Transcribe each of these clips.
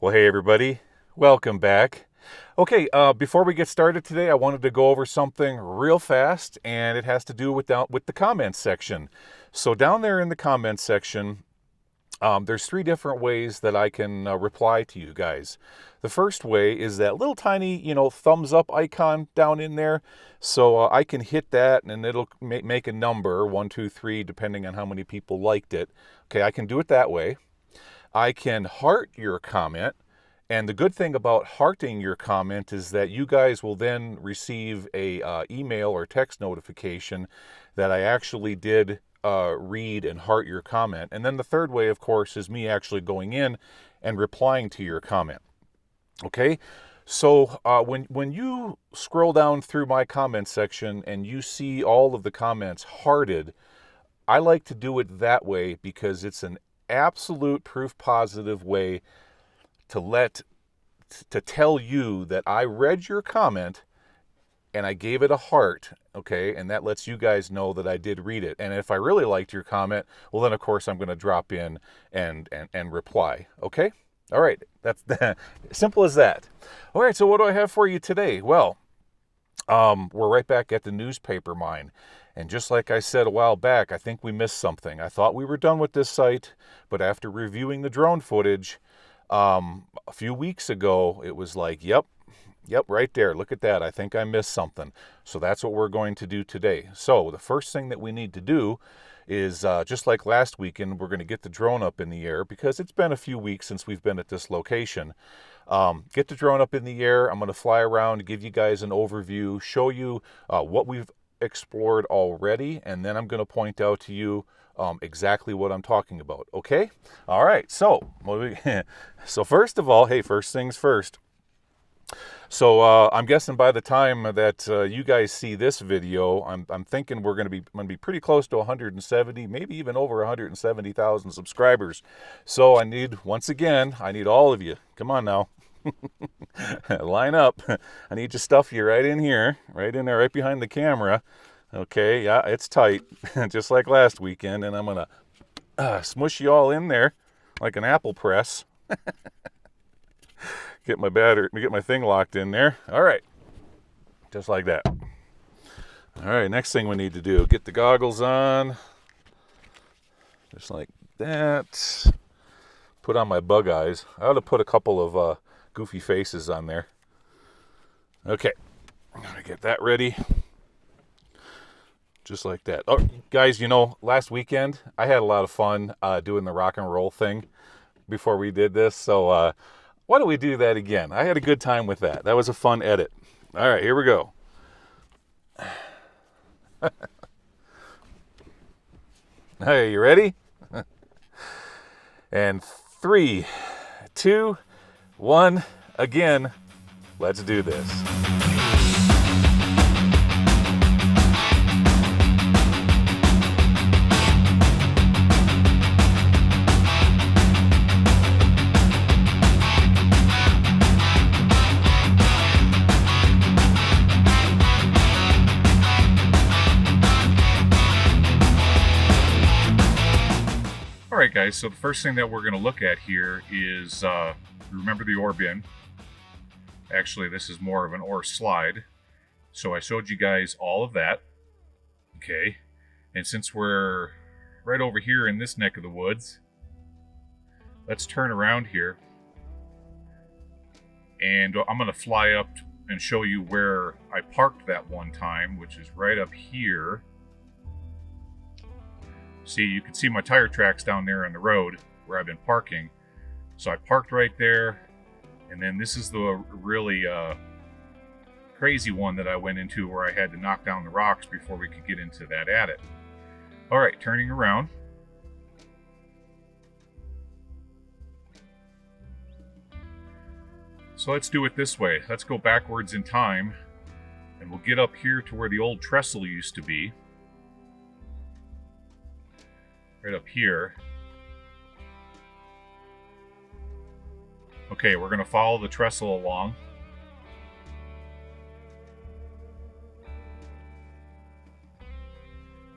Well, hey everybody, welcome back. Okay, before we get started today, I wanted to go over something real fast, and it has to do with the comments section. So down there in the comments section, there's three different ways that I can reply to you guys. The first way is that little tiny, thumbs up icon down in there. So I can hit that, and it'll make a number, 1, 2, 3, depending on how many people liked it. Okay, I can do it that way. I can heart your comment, and the good thing about hearting your comment is that you guys will then receive a email or text notification that I actually did read and heart your comment. And then the third way, of course, is me actually going in and replying to your comment. Okay, so when you scroll down through my comment section and you see all of the comments hearted, I like to do it that way because it's an absolute proof positive way to tell you that I read your comment and I gave it a heart, okay? And that lets you guys know that I did read it. And if I really liked your comment, well then of course I'm going to drop in and reply, okay? All right, that's simple as that. All right, so what do I have for you today? Well, we're right back at the newspaper mine. And just like I said a while back, I think we missed something. I thought we were done with this site, but after reviewing the drone footage a few weeks ago, it was like, yep, right there. Look at that. I think I missed something. So that's what we're going to do today. So the first thing that we need to do is, just like last weekend, we're going to get the drone up in the air because it's been a few weeks since we've been at this location. Get the drone up in the air. I'm going to fly around, give you guys an overview, show you what we've explored already, and then I'm going to point out to you exactly what I'm talking about. Okay? All right. So, so first of all, hey, first things first. So I'm guessing by the time that you guys see this video, I'm thinking we're going to be pretty close to 170, maybe even over 170,000 subscribers. So once again, I need all of you. Come on now. Line up. I need to stuff you right in here, right in there, right behind the camera. Okay, yeah, it's tight, just like last weekend, and I'm going to smush you all in there like an apple press. Get my thing locked in there. All right, just like that. All right, next thing we need to do, get the goggles on, just like that. Put on my bug eyes. I ought to put a couple of goofy faces on there. Okay, I'm gonna get that ready. Just like that. Oh, guys, last weekend I had a lot of fun doing the rock and roll thing before we did this. So why don't we do that again? I had a good time with that. That was a fun edit. All right, here we go. Hey, you ready? And 3, 2, 1, again, let's do this. Alright guys, so the first thing that we're going to look at here is, remember the ore bin. Actually, this is more of an ore slide. So I showed you guys all of that. Okay, and since we're right over here in this neck of the woods, let's turn around here. And I'm going to fly up and show you where I parked that one time, which is right up here. See, you can see my tire tracks down there on the road where I've been parking. So I parked right there, and then this is the really crazy one that I went into where I had to knock down the rocks before we could get into that adit. All right, turning around. So let's do it this way. Let's go backwards in time, and we'll get up here to where the old trestle used to be. Right up here. Okay, we're going to follow the trestle along.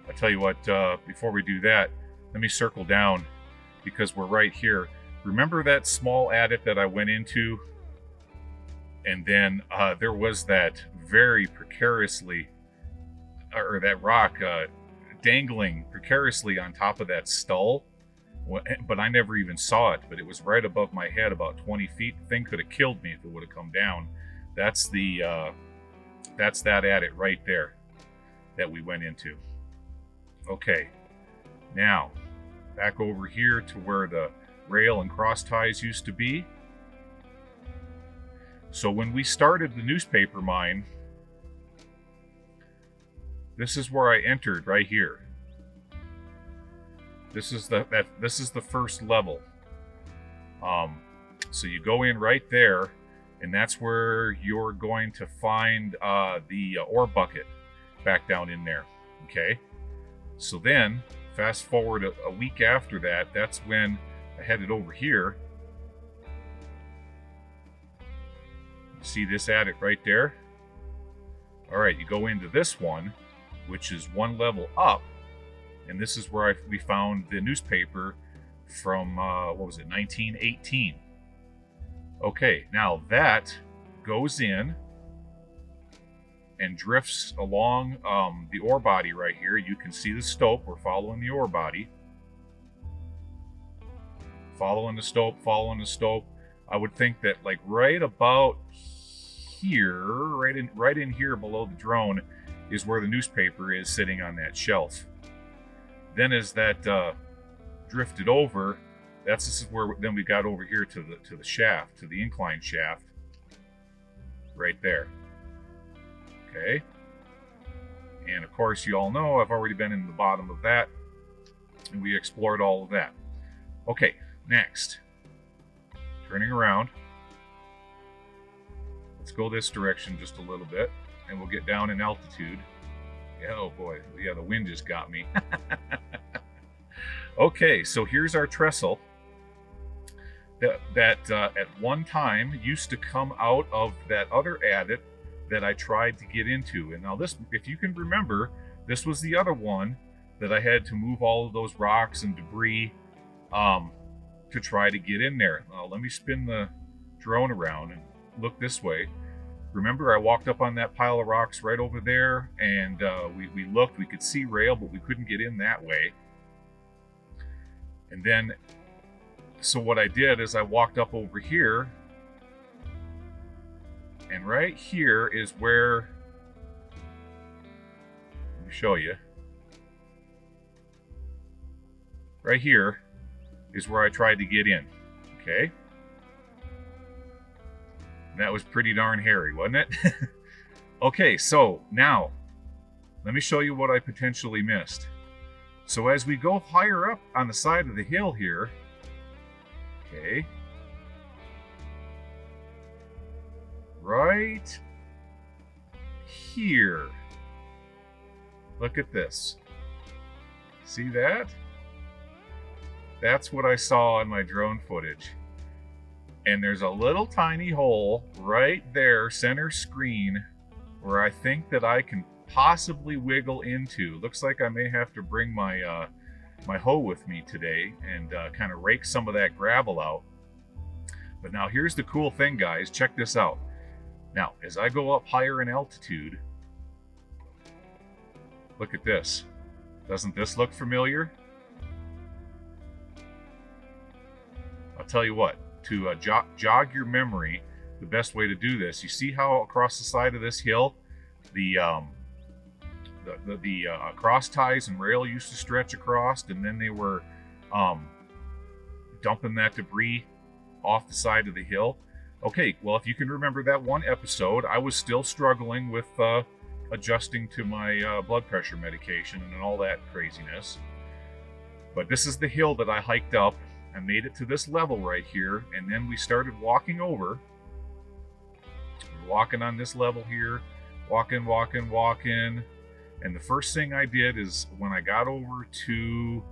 I tell you what, before we do that, let me circle down because we're right here. Remember that small adit that I went into? And then there was that very precariously, or that rock dangling precariously on top of that stull. But I never even saw it, but it was right above my head, about 20 feet. The thing could have killed me if it would have come down. That's that adit right there that we went into. Okay, now back over here to where the rail and cross ties used to be. So when we started the newspaper mine, this is where I entered right here. This is the first level. So you go in right there, and that's where you're going to find the ore bucket back down in there. Okay. So then, fast forward a week after that, that's when I headed over here. See this adit right there? All right, you go into this one, which is one level up, and this is where we found the newspaper from, what was it, 1918. Okay, now that goes in and drifts along the ore body right here. You can see the stope. We're following the ore body. Following the stope, following the stope. I would think that like right about here, right in here below the drone is where the newspaper is sitting on that shelf. Then as that drifted over, this is where then we got over here to the shaft, to the incline shaft, right there. Okay, and of course you all know I've already been in the bottom of that, and we explored all of that. Okay, next, turning around. Let's go this direction just a little bit, and we'll get down in altitude. Oh boy, yeah, the wind just got me. Okay, so here's our trestle that at one time used to come out of that other adit that I tried to get into. And now this, if you can remember, this was the other one that I had to move all of those rocks and debris to try to get in there. Now let me spin the drone around and look this way. Remember, I walked up on that pile of rocks right over there, and we looked, we could see rail, but we couldn't get in that way. And then, so what I did is I walked up over here, and right here is where, let me show you. Right here is where I tried to get in, okay? And that was pretty darn hairy, wasn't it? Okay, so now, let me show you what I potentially missed. So as we go higher up on the side of the hill here, okay, right here, look at this. See that? That's what I saw in my drone footage. And there's a little tiny hole right there, center screen, where I think that I can possibly wiggle into. Looks like I may have to bring my my hoe with me today and kind of rake some of that gravel out. But now here's the cool thing, guys. Check this out. Now, as I go up higher in altitude, look at this. Doesn't this look familiar? I'll tell you what, to jog your memory, the best way to do this, you see how across the side of this hill, the cross ties and rail used to stretch across, and then they were dumping that debris off the side of the hill. Okay, well, if you can remember that one episode, I was still struggling with adjusting to my blood pressure medication and all that craziness. But this is the hill that I hiked up. I made it to this level right here, and then we started walking over. We're walking on this level here, walking, and the first thing I did is when I got over to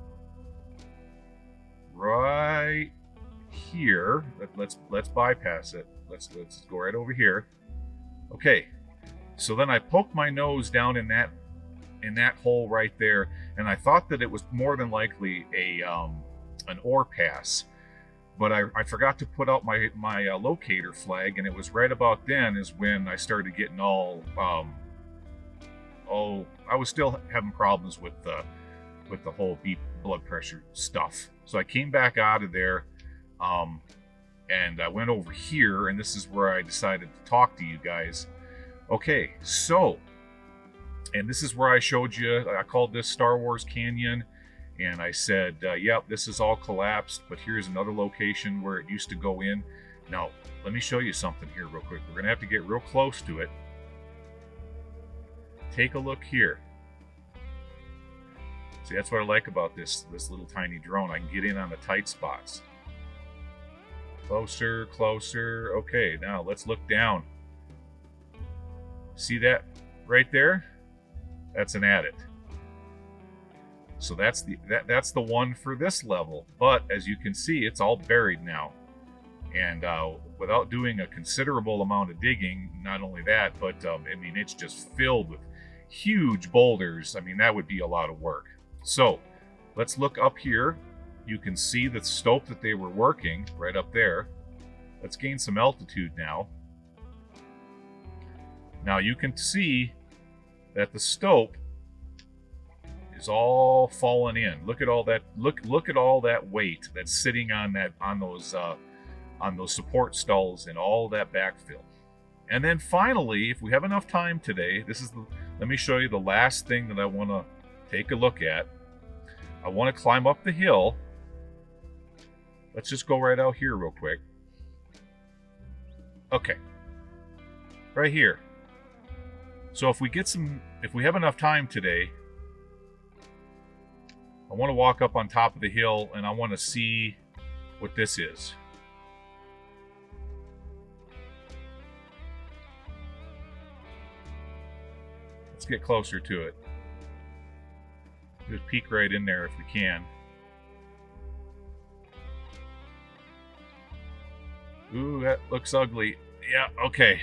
right here, let's bypass it. Let's go right over here. Okay, so then I poked my nose down in that hole right there, and I thought that it was more than likely an ore pass. but I forgot to put out my locator flag, and it was right about then is when I started getting all I was still having problems with the whole blood pressure stuff. So I came back out of there, and I went over here, and this is where I decided to talk to you guys. Okay, so, and this is where I showed you, I called this Star Wars Canyon, and I said, yep, this is all collapsed, but here's another location where it used to go in. Now, let me show you something here real quick. We're gonna have to get real close to it. Take a look here. See, that's what I like about this little tiny drone. I can get in on the tight spots. Closer, closer. Okay, now let's look down. See that right there? That's an adit. So that's the one for this level. But as you can see, it's all buried now. And without doing a considerable amount of digging, not only that, but I mean, it's just filled with huge boulders. I mean, that would be a lot of work. So let's look up here. You can see the stope that they were working right up there. Let's gain some altitude now. Now you can see that the stope is all fallen in. Look at all that. Look at all that weight that's sitting on those support stalls and all that backfill. And then finally, if we have enough time today, let me show you the last thing that I want to take a look at. I want to climb up the hill. Let's just go right out here real quick. Okay. Right here. So if we have enough time today, I want to walk up on top of the hill and I want to see what this is. Let's get closer to it. Just peek right in there if we can. Ooh, that looks ugly. Yeah, okay.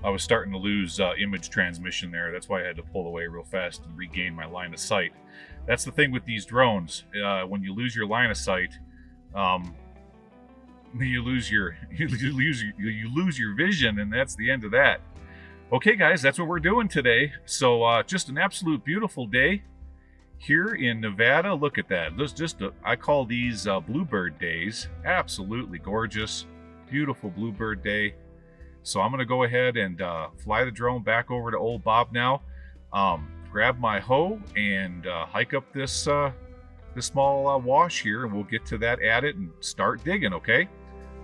I was starting to lose image transmission there. That's why I had to pull away real fast and regain my line of sight. That's the thing with these drones. When you lose your line of sight, you lose your vision, and that's the end of that. Okay, guys, that's what we're doing today. So just an absolute beautiful day here in Nevada. Look at that. I call these bluebird days. Absolutely gorgeous, beautiful bluebird day. So I'm going to go ahead and fly the drone back over to Old Bob now. Grab my hoe and hike up this small wash here, and we'll get to that adit and start digging. Okay.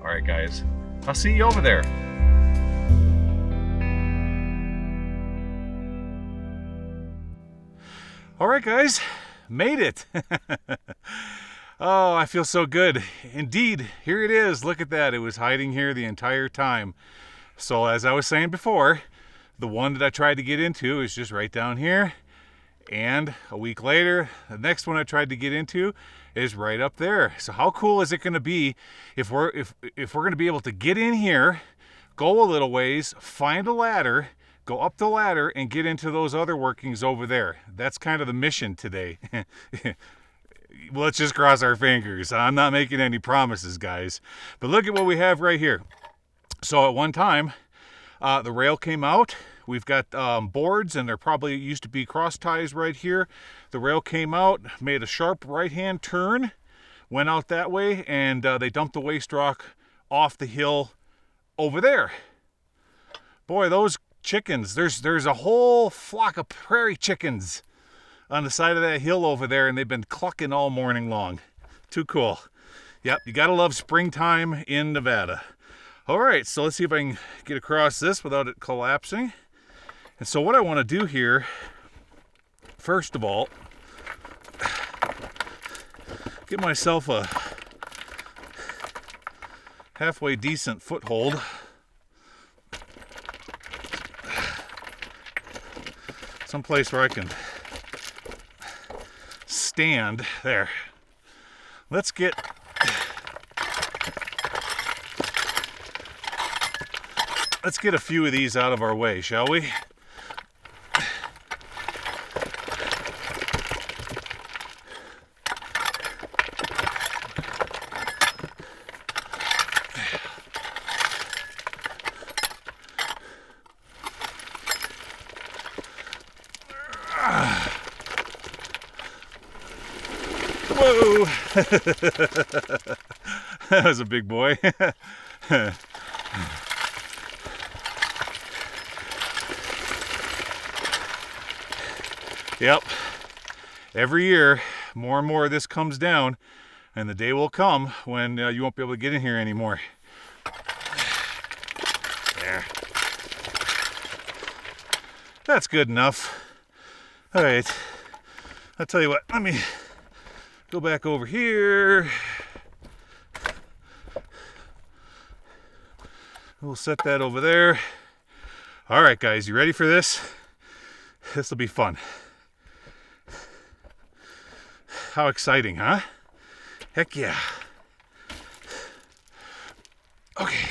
All right, guys. I'll see you over there. All right, guys, made it. Oh, I feel so good. Indeed, here it is. Look at that. It was hiding here the entire time. So as I was saying before, the one that I tried to get into is just right down here. And a week later, the next one I tried to get into is right up there. So how cool is it going to be if we're going to be able to get in here, go a little ways, find a ladder, go up the ladder, and get into those other workings over there. That's kind of the mission today. Let's just cross our fingers. I'm not making any promises, guys. But look at what we have right here. So at one time, the rail came out. We've got boards, and there probably used to be cross ties right here. The rail came out, made a sharp right-hand turn, went out that way, and they dumped the waste rock off the hill over there. Boy, those chickens, there's a whole flock of prairie chickens on the side of that hill over there, and they've been clucking all morning long. Too cool. Yep, you gotta love springtime in Nevada. All right, so let's see if I can get across this without it collapsing. And so what I want to do here, first of all, get myself a halfway decent foothold. Someplace where I can stand. There. Let's get a few of these out of our way, shall we? Whoa! That was a big boy. Yep. Every year, more and more of this comes down, and the day will come when you won't be able to get in here anymore. There. That's good enough. All right. I'll tell you what, let me go back over here. We'll set that over there. All right, guys, you ready for this? This will be fun. How exciting, huh? Heck yeah. Okay.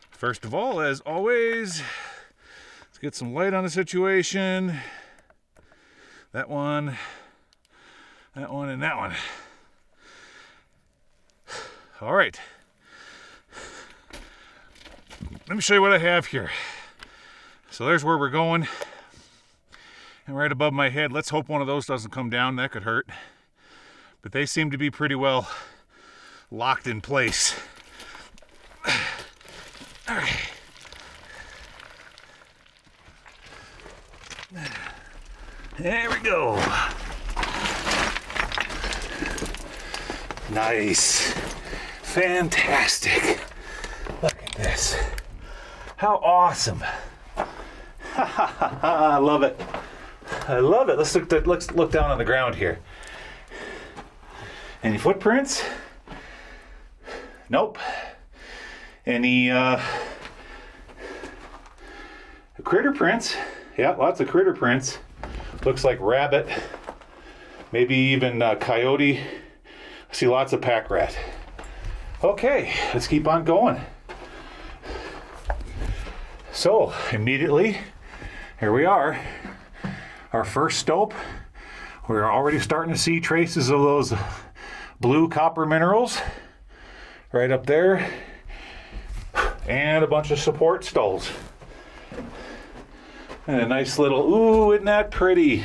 First of all, as always, let's get some light on the situation. That one, and that one. All right. Let me show you what I have here. So there's where we're going. And right above my head, let's hope one of those doesn't come down. That could hurt. But they seem to be pretty well locked in place. All right. There we go. Nice. Fantastic. Look at this. How awesome. I love it. I love it. Let's look down on the ground here. Any footprints? Nope. Any critter prints? Yeah, lots of critter prints. Looks like rabbit, maybe even coyote. I see lots of pack rat. Okay, let's keep on going. So immediately, here we are, our first stope. We're already starting to see traces of those blue copper minerals right up there, and a bunch of support stones. And a nice little, ooh, isn't that pretty?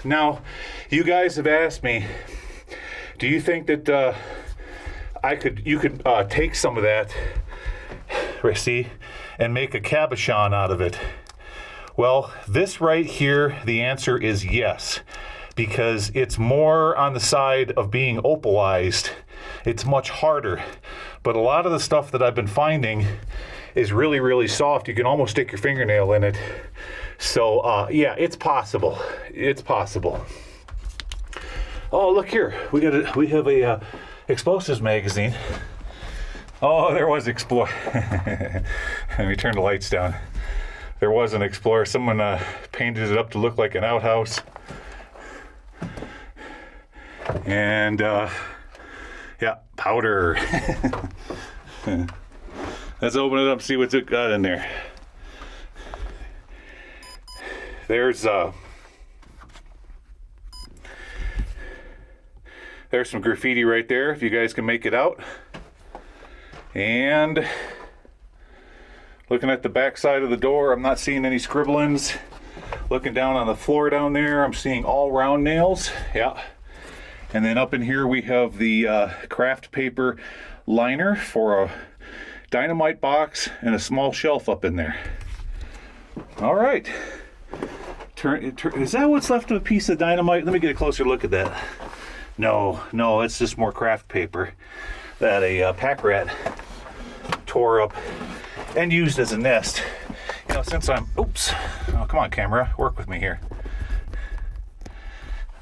Now, you guys have asked me, do you think that you could take some of that, see, and make a cabochon out of it? Well, this right here, the answer is yes, because it's more on the side of being opalized. It's much harder, but a lot of the stuff that I've been finding is really, really soft. You can almost stick your fingernail in it. So yeah, it's possible. It's possible. Oh, look here. We have a explosives magazine. Oh, there was Explorer. Let me turn the lights down. There was an Explorer. Someone painted it up to look like an outhouse. And yeah, powder. Let's open it up and see what's it got in there. There's some graffiti right there, if you guys can make it out. And looking at the back side of the door, I'm not seeing any scribblings. Looking down on the floor down there, I'm seeing all round nails. Yeah. And then up in here we have the craft paper liner for a dynamite box and a small shelf up in there. All right. Is that what's left of a piece of dynamite? Let me get a closer look at that. No, it's just more craft paper that a pack rat tore up and used as a nest. You know, since oops. Oh, come on, camera. Work with me here.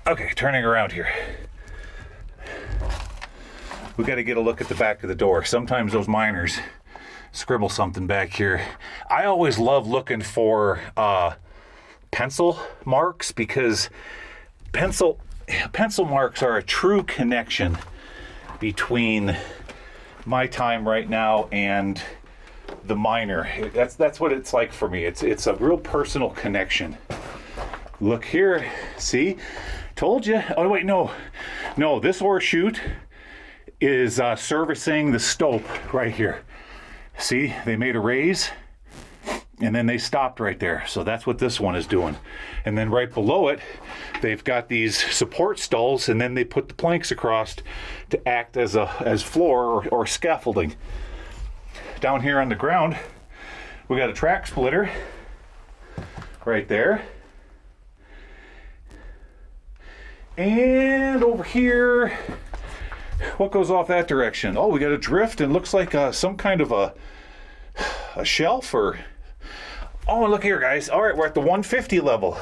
Okay, turning around here. We got to get a look at the back of the door. Sometimes those miners scribble something back here. I always love looking for pencil marks, because pencil marks are a true connection between my time right now and the miner. That's what it's like for me. It's a real personal connection. Look here, see? Told you. Oh wait, no, this ore chute is servicing the stope right here. See, they made a raise and then they stopped right there. So that's what this one is doing. And then right below it, they've got these support stalls, and then they put the planks across to act as floor or scaffolding. Down here on the ground, we got a track splitter right there. And over here, what goes off that direction? Oh, we got a drift, and looks like some kind of a shelf or... Oh, look here, guys. All right, we're at the 150 level.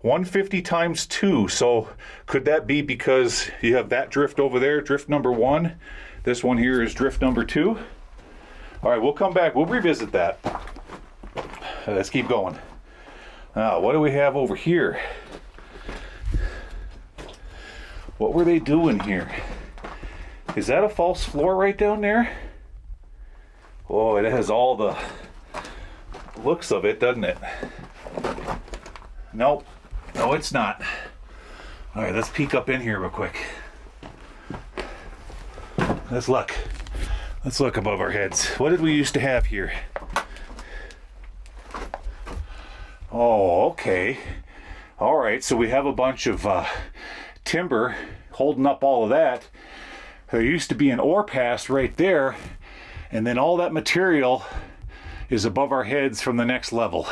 150 times 2. So could that be because you have that drift over there, drift number 1? This one here is drift number 2. All right, we'll come back. We'll revisit that. Let's keep going. Now, what do we have over here? What were they doing here? Is that a false floor right down there? Oh, it has all the looks of it, doesn't it? Nope. No, it's not. All right, let's peek up in here real quick. Let's look. Let's look above our heads. What did we used to have here? Oh, okay. All right, so we have a bunch of timber holding up all of that. There used to be an ore pass right there, and then all that material is above our heads from the next level.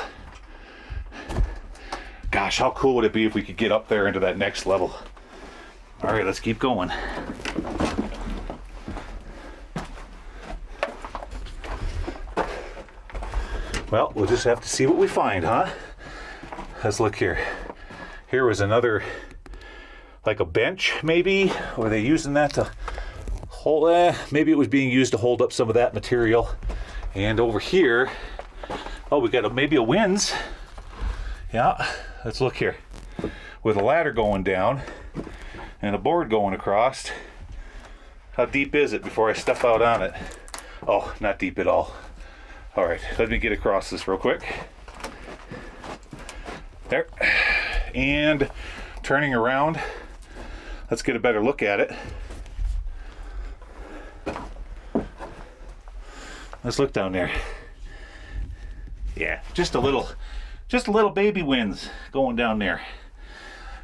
Gosh, how cool would it be if we could get up there into that next level? All right, let's keep going. Well, we'll just have to see what we find, huh? Let's look here. Here was another, like a bench, maybe? Were they using that to hold? Maybe it was being used to hold up some of that material. And over here, oh, we got maybe a winze. Yeah, let's look here. With a ladder going down and a board going across. How deep is it before I step out on it? Oh, not deep at all. All right, let me get across this real quick. There. And turning around, let's get a better look at it. Let's look down there. Yeah, just a little baby winze going down there.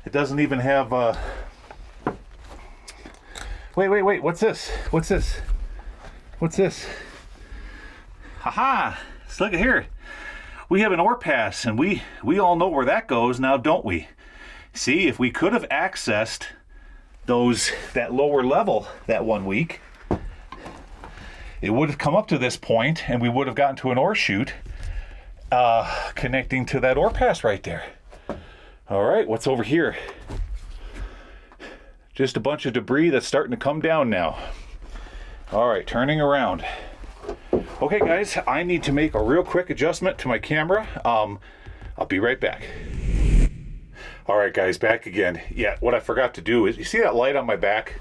It doesn't even have wait, what's this? What's this? What's this? Haha, let's look at here. We have an ore pass, and we all know where that goes now, don't we? See, if we could have accessed that lower level that one week, it would have come up to this point, and we would have gotten to an ore chute connecting to that ore pass right there. All right, what's over here? Just a bunch of debris that's starting to come down now. All right, turning around. Okay, guys, I need to make a real quick adjustment to my camera. I'll be right back. All right, guys, back again. Yeah, what I forgot to do is, you see that light on my back?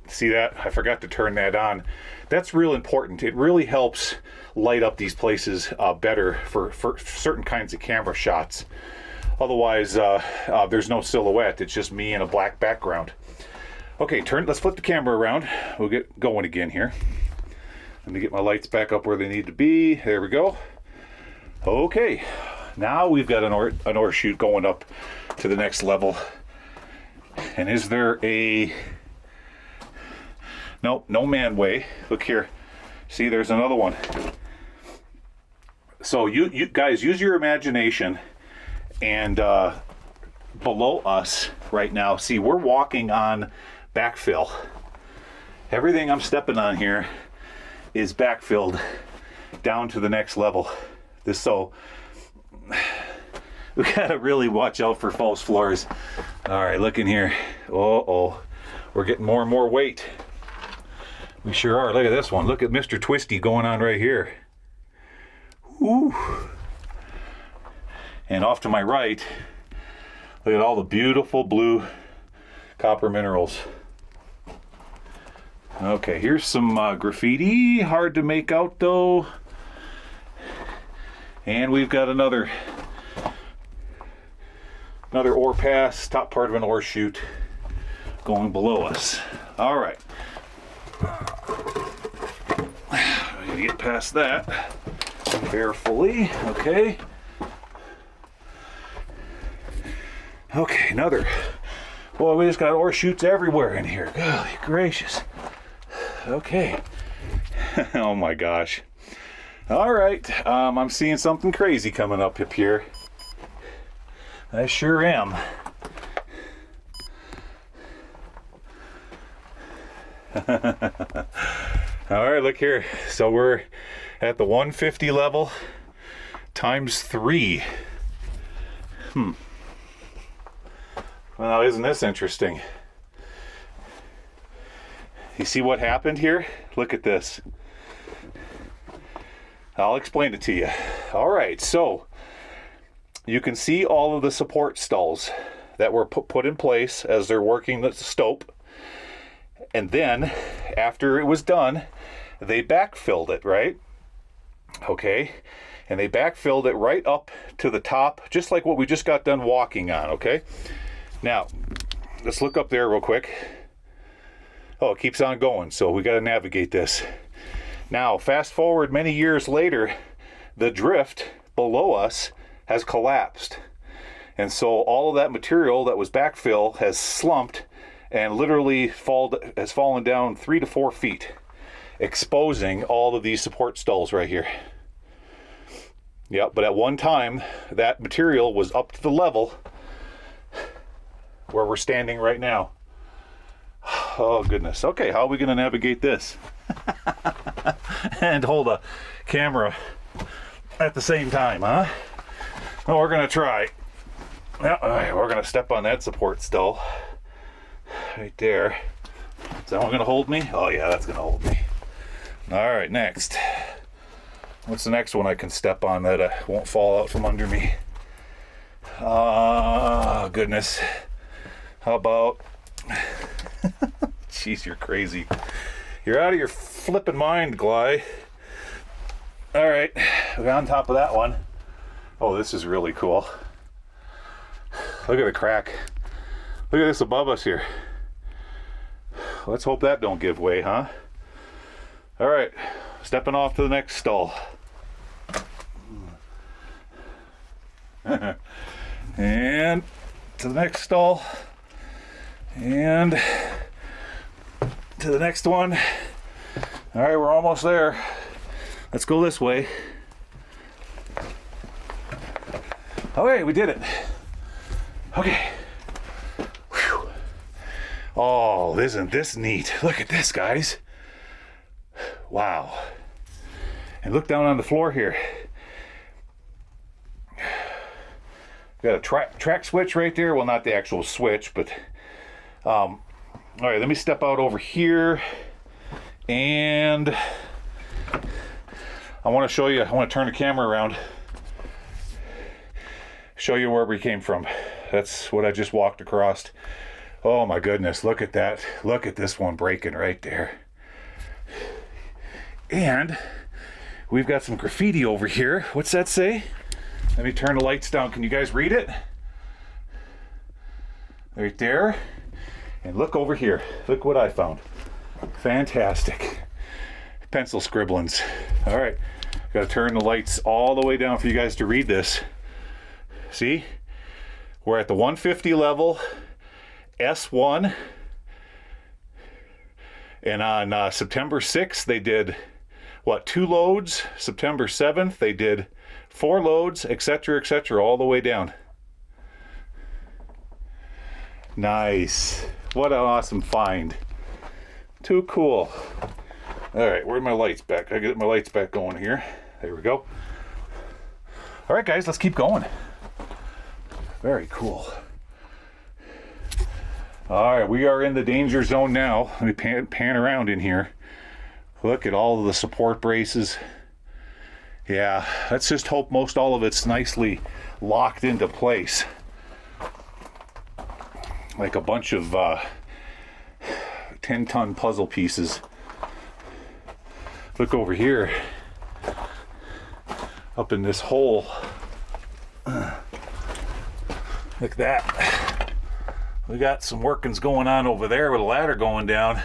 See that? I forgot to turn that on. That's real important. It really helps light up these places better for certain kinds of camera shots. Otherwise, there's no silhouette. It's just me in a black background. Okay, let's flip the camera around. We'll get going again here. Let me get my lights back up where they need to be. There we go. Okay, now we've got an ore chute going up to the next level. And is there a... Nope, no man way. Look here. See, there's another one. So you guys, use your imagination. And below us right now, see, we're walking on backfill. Everything I'm stepping on here is backfilled down to the next level. So we gotta really watch out for false floors. All right, look in here. Oh, we're getting more and more weight. We sure are. Look at this one. Look at Mr. Twisty going on right here. Ooh. And off to my right, look at all the beautiful blue copper minerals. Okay, here's some graffiti, hard to make out though. And we've got another ore pass, top part of an ore chute going below us. All right. we get past that carefully. Okay. Okay, another. Boy, we just got ore chutes everywhere in here. Golly gracious. Okay. Oh my gosh. All right. I'm seeing something crazy coming up here. I sure am. All right, look here. So we're at the 150 level times 3. Well, isn't this interesting? You see what happened here? Look at this. I'll explain it to you. All right, so you can see all of the support stalls that were put in place as they're working the stope. And then, after it was done, they backfilled it, right? Okay, and they backfilled it right up to the top, just like what we just got done walking on, okay? Now, let's look up there real quick. Oh, it keeps on going, so we got to navigate this. Now, fast forward many years later, the drift below us has collapsed. And so all of that material that was backfill has slumped and literally has fallen down 3 to 4 feet, exposing all of these support stalls right here. Yep, but at one time, that material was up to the level where we're standing right now. Oh goodness. Okay, how are we going to navigate this? And hold a camera at the same time, huh? Well, we're going to try. Yeah, all right, we're going to step on that support stall right there. Is that one going to hold me? Oh yeah, that's going to hold me. All right, next. What's the next one I can step on that won't fall out from under me? Oh goodness. How about... Jeez, you're crazy. You're out of your flipping mind, Gly. All right, we're on top of that one. Oh, this is really cool. Look at the crack. Look at this above us here. Let's hope that don't give way, huh? All right, stepping off to the next stall. And to the next stall. And to the next one. All right, we're almost there. Let's go this way. Okay, we did it. Okay. Whew. Oh, isn't this neat? Look at this, guys. Wow. And look down on the floor here. Got a track switch right there. Well, not the actual switch, but all right, let me step out over here, and I want to show you. I want to turn the camera around, show you where we came from. That's what I just walked across. Oh my goodness, look at that. Look at this one breaking right there. And we've got some graffiti over here. What's that say? Let me turn the lights down. Can you guys read it? Right there. And look over here. Look what I found. Fantastic. Pencil scribblings. All right. Got to turn the lights all the way down for you guys to read this. See? We're at the 150 level, S1. And on September 6th, they did, 2 loads? September 7th, they did 4 loads, etc., all the way down. Nice. What an awesome find. Too cool. All right, where's my lights back? I get my lights back going here. There we go. All right, guys, let's keep going. Very cool. All right, we are in the danger zone now. Let me pan around in here. Look at all of the support braces. Yeah, let's just hope most all of it's nicely locked into place. Like a bunch of 10-ton puzzle pieces. Look over here. Up in this hole. Look at that. We got some workings going on over there with a ladder going down.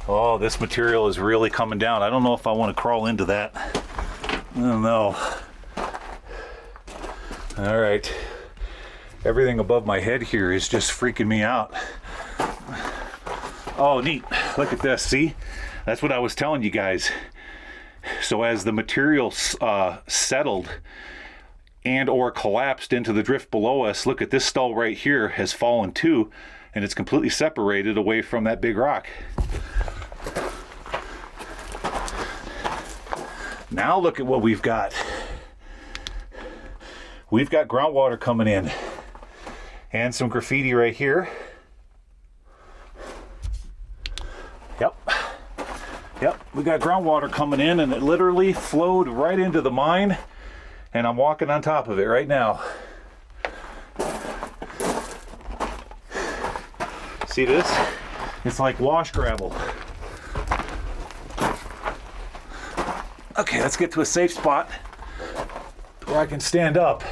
Oh, this material is really coming down. I don't know if I want to crawl into that. I don't know. All right. Everything above my head here is just freaking me out. Oh, neat. Look at this. See? That's what I was telling you guys. So as the material settled and or collapsed into the drift below us, look at this stall right here has fallen too, and it's completely separated away from that big rock. Now look at what we've got. We've got groundwater coming in and some graffiti right here. Yep, we got groundwater coming in, and it literally flowed right into the mine, and I'm walking on top of it right now. See this? It's like wash gravel. Okay, let's get to a safe spot where I can stand up.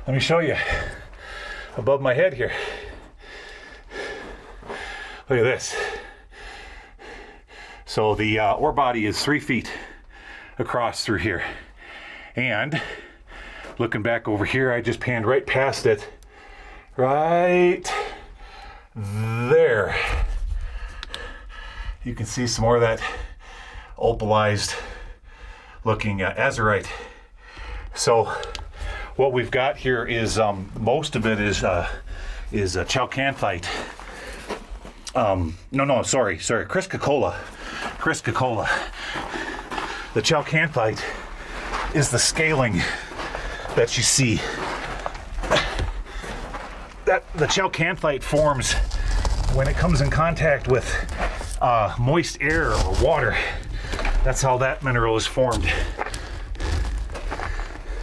Let me show you above my head here. Look at this. So the ore body is 3 feet across through here. And looking back over here, I just panned right past it. Right there. You can see some more of that opalized looking azurite. So what we've got here is most of it is chalcanthite. Sorry, Criscocola. The chalcanthite is the scaling that you see. That the chalcanthite forms when it comes in contact with moist air or water. That's how that mineral is formed.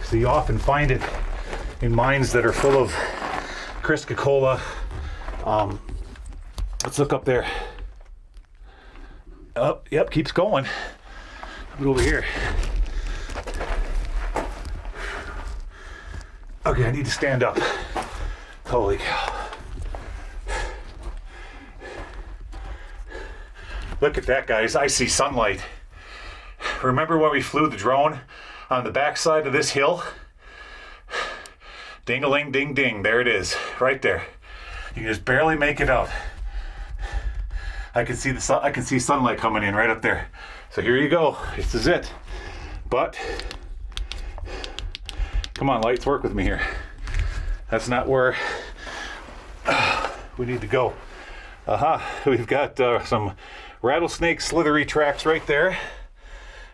So you often find it in mines that are full of Criscocola. Let's look up there. Oh, yep, keeps going. Look over here. Okay, I need to stand up. Holy cow. Look at that, guys. I see sunlight. Remember when we flew the drone on the backside of this hill? Ding-a-ling, ding-ding. There it is, right there. You can just barely make it out. I can see the sun. I can see sunlight coming in right up there. So here you go. This is it. But come on, lights, work with me here. That's not where we need to go. We've got some rattlesnake slithery tracks right there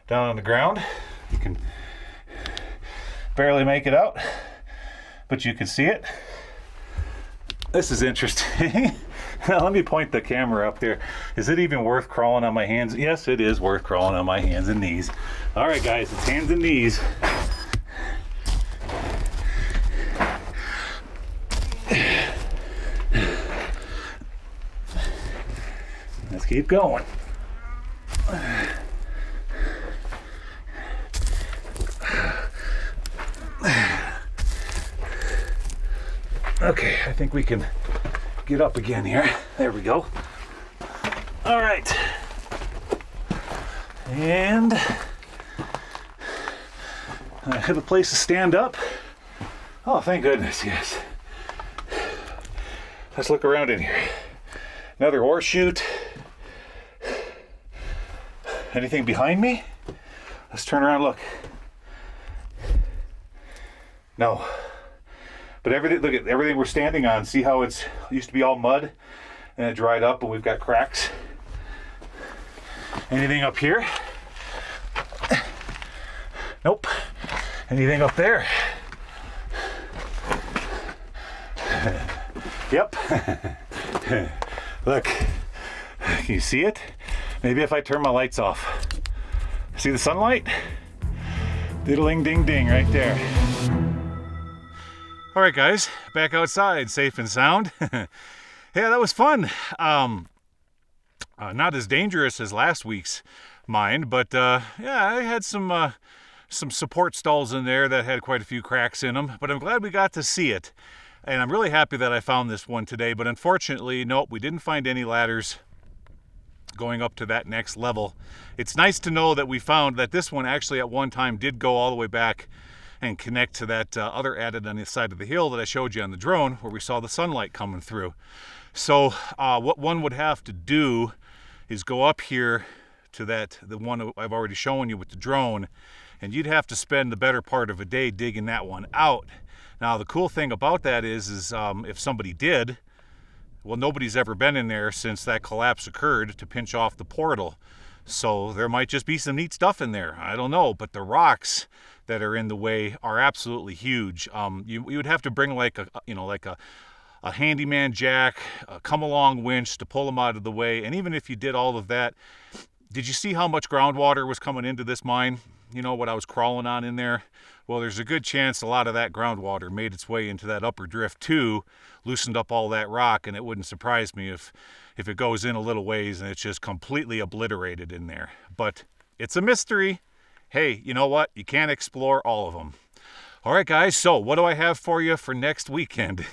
down on the ground. You can barely make it out, but you can see it. This is interesting. Now let me point the camera up there. Is it even worth crawling on my hands? Yes, it is worth crawling on my hands and knees. All right, guys, it's hands and knees. Let's keep going. Okay, I think we can get up again here. There we go. All right. And I have a place to stand up. Oh, thank goodness, yes. Let's look around in here. Another ore chute. Anything behind me? Let's turn around and look. No. But everything, look at everything we're standing on. See how it used to be all mud and it dried up and we've got cracks? Anything up here? Nope. Anything up there? Yep. Look, can you see it? Maybe if I turn my lights off. See the sunlight? Diddling ding ding right there. All right, guys, back outside, safe and sound. Yeah, that was fun. Not as dangerous as last week's mine, but yeah, I had some support stalls in there that had quite a few cracks in them, but I'm glad we got to see it. And I'm really happy that I found this one today, but unfortunately, nope, we didn't find any ladders. going up to that next level. It's nice to know that we found that this one actually at one time did go all the way back and connect to that other adit on the side of the hill that I showed you on the drone, where we saw the sunlight coming through. So what one would have to do is go up here to the one I've already shown you with the drone, and you'd have to spend the better part of a day digging that one out. Now the cool thing about that is if somebody did, well, nobody's ever been in there since that collapse occurred to pinch off the portal. So there might just be some neat stuff in there. I don't know, but the rocks that are in the way are absolutely huge. You would have to bring like a handyman jack, a come-along winch to pull them out of the way. And even if you did all of that, did you see how much groundwater was coming into this mine? You know, what I was crawling on in there? Well, there's a good chance a lot of that groundwater made its way into that upper drift too, loosened up all that rock, and it wouldn't surprise me if it goes in a little ways and it's just completely obliterated in there. But it's a mystery. Hey, you know what? You can't explore all of them. All right, guys, so what do I have for you for next weekend?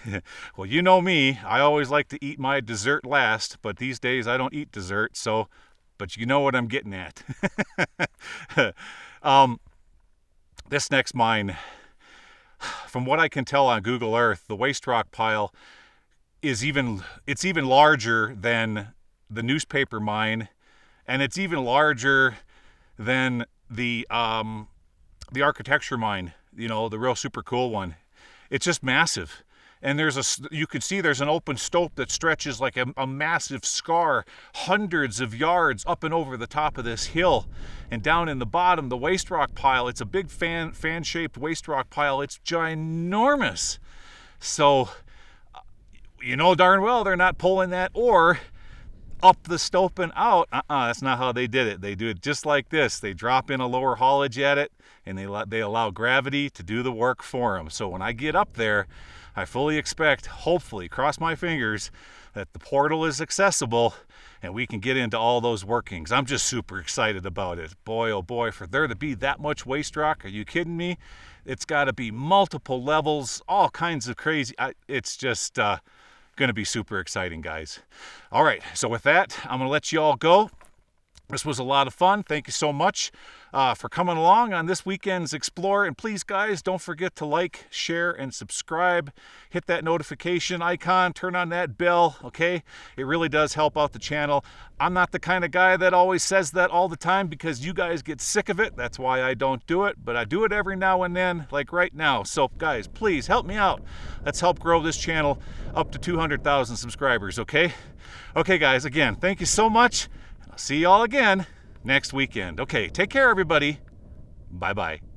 Well, you know me. I always like to eat my dessert last, but these days I don't eat dessert, but you know what I'm getting at. This next mine, from what I can tell on Google Earth, the waste rock pile it's even larger than the newspaper mine, and it's even larger than the architecture mine, you know, the real super cool one. It's just massive. And you could see there's an open stope that stretches like a massive scar, hundreds of yards up and over the top of this hill. And down in the bottom, the waste rock pile, it's a big fan-shaped waste rock pile. It's ginormous. So, you know darn well they're not pulling that ore up the stope and out. That's not how they did it. They do it just like this. They drop in a lower haulage at it, and they allow gravity to do the work for them. So when I get up there, I fully expect, hopefully, cross my fingers, that the portal is accessible and we can get into all those workings. I'm just super excited about it. Boy, oh boy, for there to be that much waste rock, are you kidding me? It's got to be multiple levels, all kinds of crazy. It's just going to be super exciting, guys. All right, so with that, I'm going to let you all go. This was a lot of fun. Thank you so much for coming along on this weekend's Explore. And please, guys, don't forget to like, share, and subscribe. Hit that notification icon. Turn on that bell, okay? It really does help out the channel. I'm not the kind of guy that always says that all the time because you guys get sick of it. That's why I don't do it. But I do it every now and then, like right now. So, guys, please help me out. Let's help grow this channel up to 200,000 subscribers, okay? Okay, guys, again, thank you so much. I'll see y'all again next weekend. Okay, take care, everybody. Bye-bye.